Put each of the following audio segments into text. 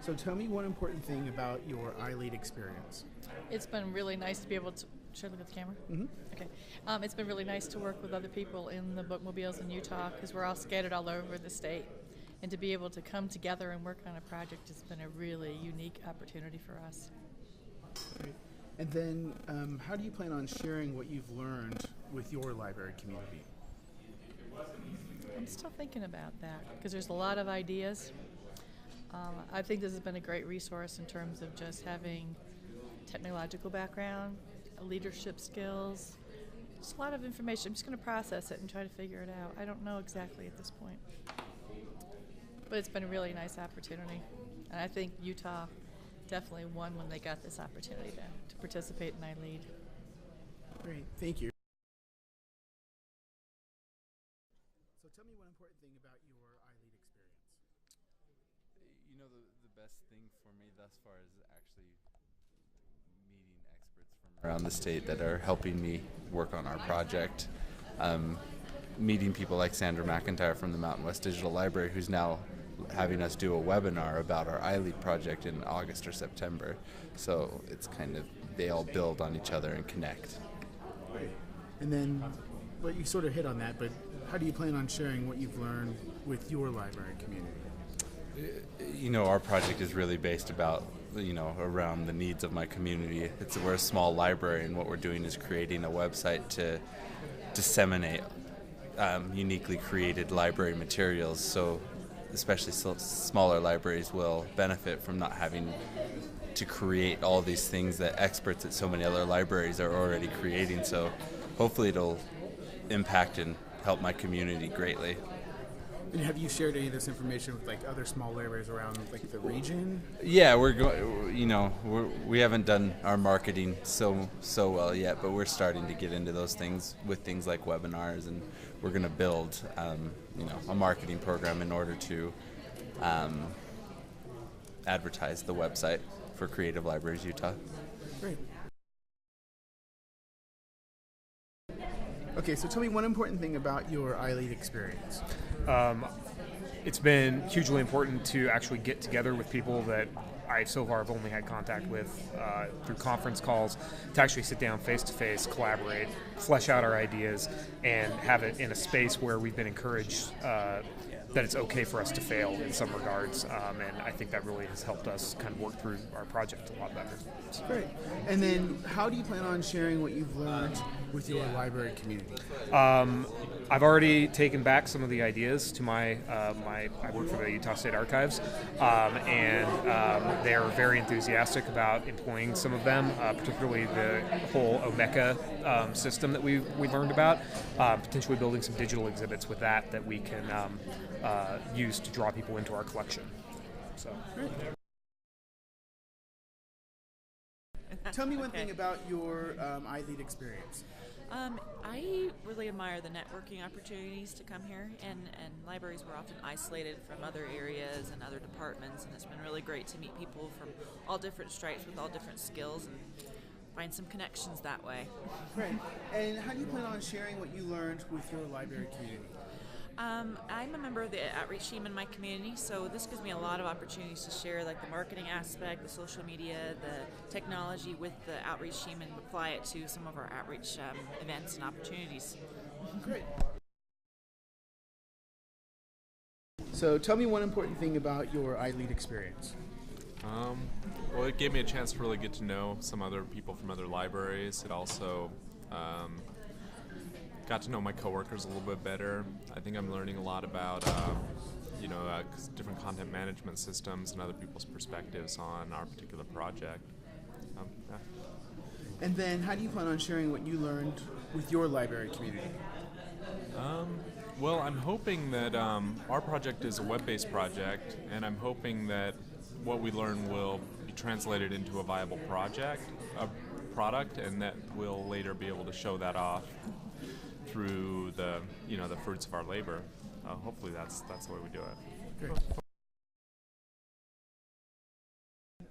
So tell me one important thing about your ILead experience. It's been really nice to be able to. Should I look at the camera? Mm-hmm. Okay. It's been really nice to work with other people in the bookmobiles in Utah because we're all scattered all over the state. And to be able to come together and work on a project has been a really unique opportunity for us. Great. And then how do you plan on sharing what you've learned with your library community? I'm still thinking about that because there's a lot of ideas. I think this has been a great resource in terms of just having technological background, leadership skills, just a lot of information. I'm just going to process it and try to figure it out. I don't know exactly at this point. But it's been a really nice opportunity. And I think Utah definitely won when they got this opportunity to participate in ILead. Great, thank you. So tell me one important thing about your ILead experience. You know, the best thing for me thus far is actually meeting experts from around the state that are helping me work on our project. Meeting people like Sandra McIntyre from the Mountain West Digital Library, who's now having us do a webinar about our ILead project in August or September. So it's kind of, they all build on each other and connect. Right. And then, well, you sort of hit on that, but how do you plan on sharing what you've learned with your library community? You know, our project is really based about, around the needs of my community. We're a small library, and what we're doing is creating a website to disseminate uniquely created library materials, so especially smaller libraries will benefit from not having to create all these things that experts at so many other libraries are already creating. So hopefully it'll impact and help my community greatly. And have you shared any of this information with like other small libraries around like the region? Yeah, we haven't done our marketing so well yet, but we're starting to get into those things with things like webinars, and we're going to build a marketing program in order to advertise the website for Creative Libraries Utah. Great. Okay, so tell me one important thing about your ILead experience. It's been hugely important to actually get together with people that I so far have only had contact with through conference calls, to actually sit down face to face, collaborate, flesh out our ideas, and have it in a space where we've been encouraged that it's okay for us to fail in some regards, and I think that really has helped us kind of work through our project a lot better. Great. And then how do you plan on sharing what you've learned with your library community? I've already taken back some of the ideas to I work for the Utah State Archives, and they're very enthusiastic about employing some of them, particularly the whole Omeka system that we learned about, potentially building some digital exhibits with that we can use to draw people into our collection. So. Tell me one thing about your ILead experience. I really admire the networking opportunities to come here, and libraries were often isolated from other areas and other departments, and it's been really great to meet people from all different stripes with all different skills and find some connections that way. Great. And how do you plan on sharing what you learned with your library community? I'm a member of the outreach team in my community, so this gives me a lot of opportunities to share like the marketing aspect, the social media, the technology with the outreach team, and apply it to some of our outreach events and opportunities. Great. So tell me one important thing about your ILead experience. Well, it gave me a chance to really get to know some other people from other libraries. It also got to know my coworkers a little bit better. I think I'm learning a lot about different content management systems and other people's perspectives on our particular project. Yeah. And then how do you plan on sharing what you learned with your library community? Well, I'm hoping that our project is a web-based project, and I'm hoping that what we learn will be translated into a viable product, and that we'll later be able to show that off through the fruits of our labor. Hopefully that's the way we do it. Great.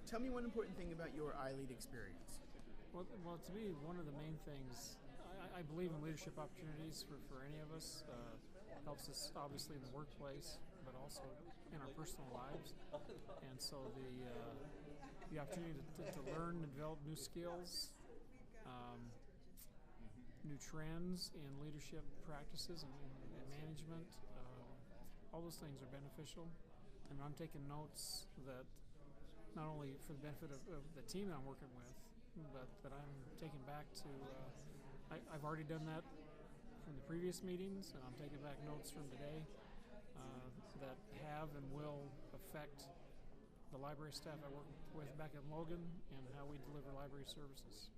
Tell me one important thing about your ILead experience. Well, to me, one of the main things, I believe in leadership opportunities for any of us. Helps us obviously in the workplace, but but also in our personal lives. And so the opportunity to learn and develop new skills, new trends in leadership practices and management, all those things are beneficial. And I'm taking notes that not only for the benefit of the team that I'm working with, but that I'm taking back to, I've already done that from the previous meetings, and I'm taking back notes from today that have and will affect the library staff I work with back in Logan and how we deliver library services.